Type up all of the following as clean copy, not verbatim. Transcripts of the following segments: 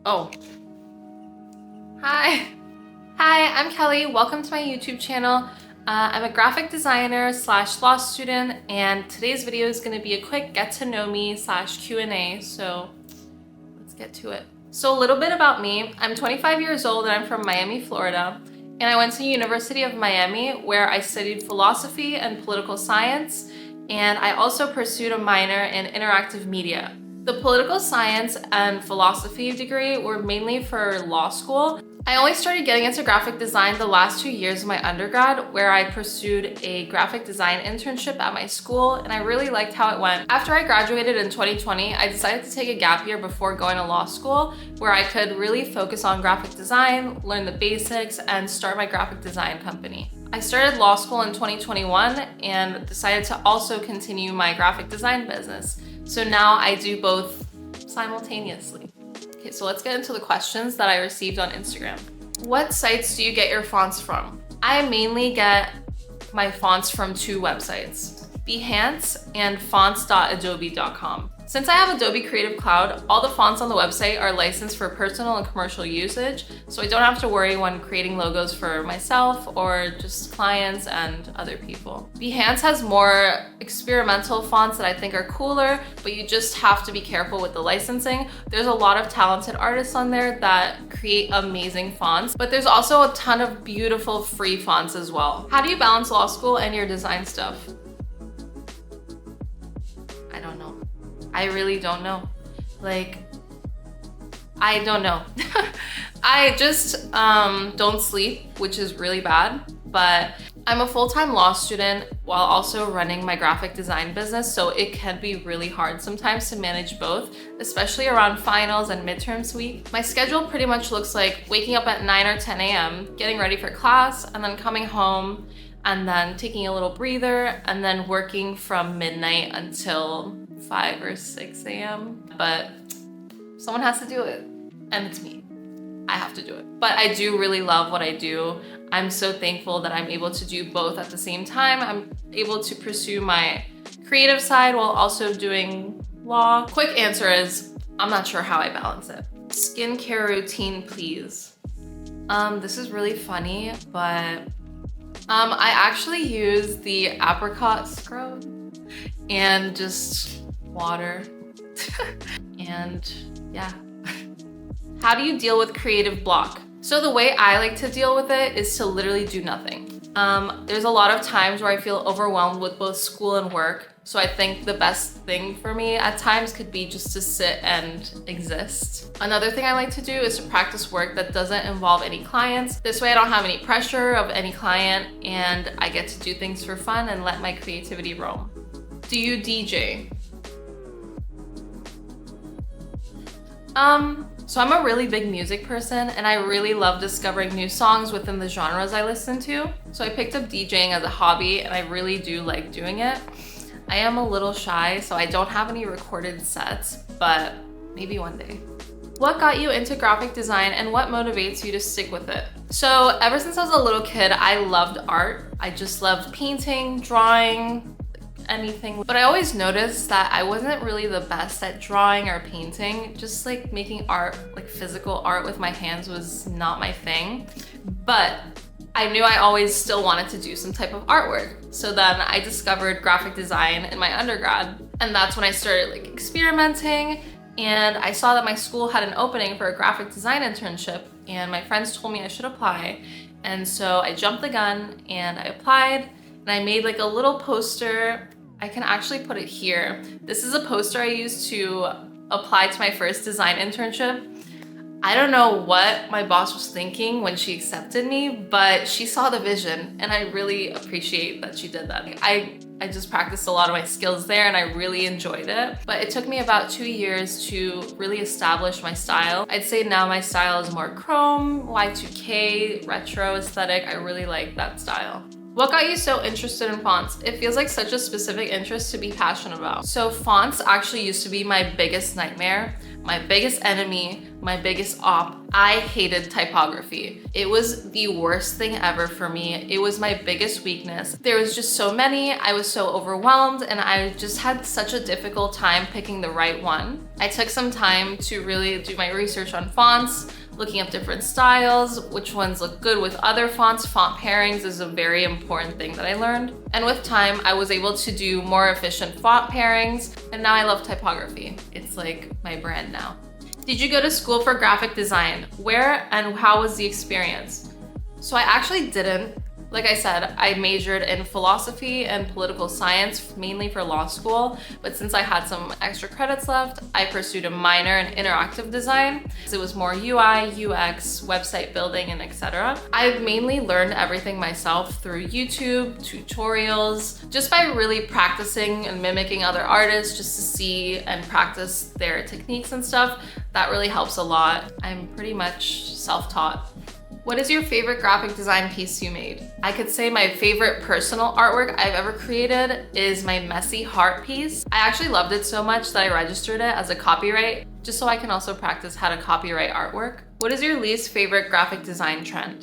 Oh. Hi. Hi, I'm Kelly. Welcome to my YouTube channel. I'm a graphic designer / law student, and today's video is going to be a quick get to know me / Q&A, so let's get to it. So a little bit about me. I'm 25 years old and I'm from Miami, Florida, and I went to University of Miami where I studied philosophy and political science, and I also pursued a minor in interactive media. The political science and philosophy degree were mainly for law school. I only started getting into graphic design the last 2 years of my undergrad, where I pursued a graphic design internship at my school, and I really liked how it went. After I graduated in 2020, I decided to take a gap year before going to law school, where I could really focus on graphic design, learn the basics, and start my graphic design company. I started law school in 2021 and decided to also continue my graphic design business. So now I do both simultaneously. Okay, so let's get into the questions that I received on Instagram. What sites do you get your fonts from? I mainly get my fonts from two websites, Behance and fonts.adobe.com. Since I have Adobe Creative Cloud, all the fonts on the website are licensed for personal and commercial usage, so I don't have to worry when creating logos for myself or just clients and other people. Behance has more experimental fonts that I think are cooler, but you just have to be careful with the licensing. There's a lot of talented artists on there that create amazing fonts, but there's also a ton of beautiful free fonts as well. How do you balance law school and your design stuff? I don't know. I really don't know. I don't know. I just don't sleep, which is really bad, but I'm a full-time law student while also running my graphic design business, so it can be really hard sometimes to manage both, especially around finals and midterms week. My schedule pretty much looks like waking up at 9 or 10 a.m., getting ready for class, and then coming home, and then taking a little breather, and then working from midnight until 5 or 6 a.m. But someone has to do it, and it's me. I have to do it. But I do really love what I do. I'm so thankful that I'm able to do both at the same time. I'm able to pursue my creative side while also doing law. Quick answer is, I'm not sure how I balance it. Skincare routine, please. This is really funny, but I actually use the apricot scrub and just water and yeah. How do you deal with creative block? So the way I like to deal with it is to literally do nothing. There's a lot of times where I feel overwhelmed with both school and work. So I think the best thing for me at times could be just to sit and exist. Another thing I like to do is to practice work that doesn't involve any clients. This way I don't have any pressure of any client and I get to do things for fun and let my creativity roam. Do you DJ? So I'm a really big music person and I really love discovering new songs within the genres I listen to. So I picked up DJing as a hobby and I really do like doing it. I am a little shy, so I don't have any recorded sets, but maybe one day. What got you into graphic design and what motivates you to stick with it? So ever since I was a little kid, I loved art. I just loved painting, drawing, anything. But I always noticed that I wasn't really the best at drawing or painting. Just like making art, like physical art with my hands was not my thing. But I knew I always still wanted to do some type of artwork. So then I discovered graphic design in my undergrad. And that's when I started like experimenting. And I saw that my school had an opening for a graphic design internship and my friends told me I should apply. And so I jumped the gun and I applied and I made like a little poster. I can actually put it here. This is a poster I used to apply to my first design internship. I don't know what my boss was thinking when she accepted me, but she saw the vision and I really appreciate that she did that. I just practiced a lot of my skills there and I really enjoyed it. But it took me about 2 years to really establish my style. I'd say now my style is more chrome, Y2K, retro aesthetic. I really like that style. What got you so interested in fonts? It feels like such a specific interest to be passionate about. So fonts actually used to be my biggest nightmare, my biggest enemy, my biggest op. I hated typography. It was the worst thing ever for me. It was my biggest weakness. There was just so many, I was so overwhelmed, and I just had such a difficult time picking the right one. I took some time to really do my research on fonts, looking up different styles, which ones look good with other fonts. Font pairings is a very important thing that I learned. And with time, I was able to do more efficient font pairings, and now I love typography. It's like my brand now. Did you go to school for graphic design? Where and how was the experience? So I actually didn't. Like I said, I majored in philosophy and political science, mainly for law school, but since I had some extra credits left, I pursued a minor in interactive design. It was more UI, UX, website building, and etc. I've mainly learned everything myself through YouTube, tutorials, just by really practicing and mimicking other artists just to see and practice their techniques and stuff. That really helps a lot. I'm pretty much self-taught. What is your favorite graphic design piece you made? I could say my favorite personal artwork I've ever created is my messy heart piece. I actually loved it so much that I registered it as a copyright, just so I can also practice how to copyright artwork. What is your least favorite graphic design trend?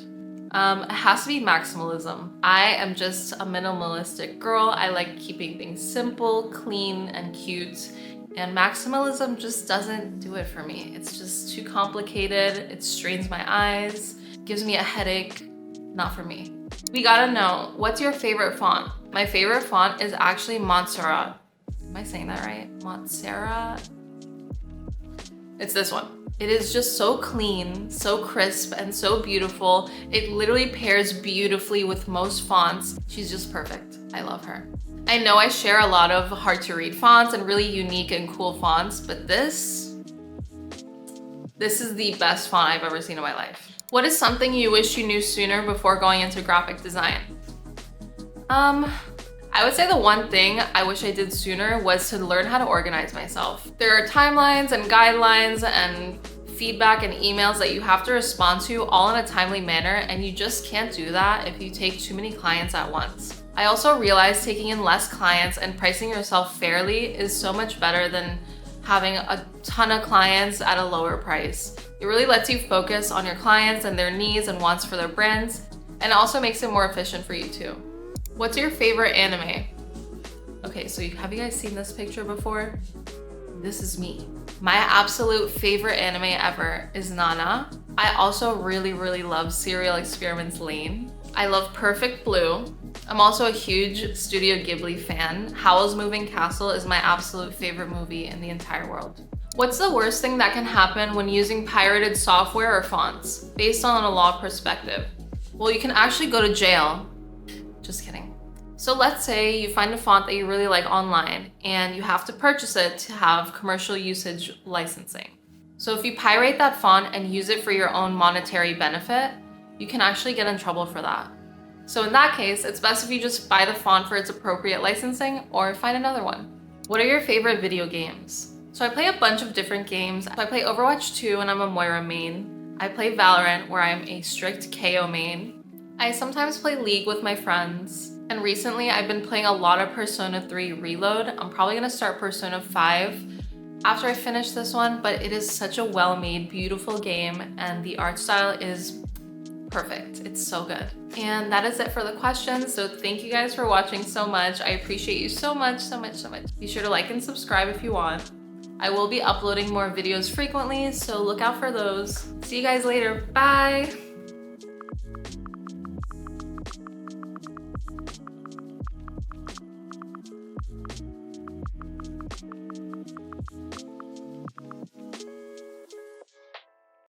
It has to be maximalism. I am just a minimalistic girl. I like keeping things simple, clean, and cute. And maximalism just doesn't do it for me. It's just too complicated. It strains my eyes. Gives me a headache, not for me. We gotta know, what's your favorite font? My favorite font is actually Montserrat. Am I saying that right? Montserrat? It's this one. It is just so clean, so crisp, and so beautiful. It literally pairs beautifully with most fonts. She's just perfect. I love her. I know I share a lot of hard to read fonts and really unique and cool fonts, but this is the best font I've ever seen in my life. What is something you wish you knew sooner before going into graphic design? I would say the one thing I wish I did sooner was to learn how to organize myself. There are timelines and guidelines and feedback and emails that you have to respond to all in a timely manner, and you just can't do that if you take too many clients at once. I also realized taking in less clients and pricing yourself fairly is so much better than having a ton of clients at a lower price. It really lets you focus on your clients and their needs and wants for their brands, and also makes it more efficient for you too. What's your favorite anime? Okay, so have you guys seen this picture before? This is me. My absolute favorite anime ever is Nana. I also really love Serial Experiments Lain. I love Perfect Blue. I'm also a huge Studio Ghibli fan. Howl's Moving Castle is my absolute favorite movie in the entire world. What's the worst thing that can happen when using pirated software or fonts, based on a law perspective? Well, you can actually go to jail. Just kidding. So let's say you find a font that you really like online and you have to purchase it to have commercial usage licensing. So if you pirate that font and use it for your own monetary benefit, you can actually get in trouble for that. So in that case, it's best if you just buy the font for its appropriate licensing or find another one. What are your favorite video games? So I play a bunch of different games. So I play Overwatch 2 and I'm a Moira main. I play Valorant where I'm a strict KO main. I sometimes play League with my friends. And recently I've been playing a lot of Persona 3 Reload. I'm probably gonna start Persona 5 after I finish this one, but it is such a well-made, beautiful game and the art style is perfect. It's so good. And that is it for the questions. So thank you guys for watching so much. I appreciate you so much. Be sure to like and subscribe if you want. I will be uploading more videos frequently, so look out for those. See you guys later. Bye.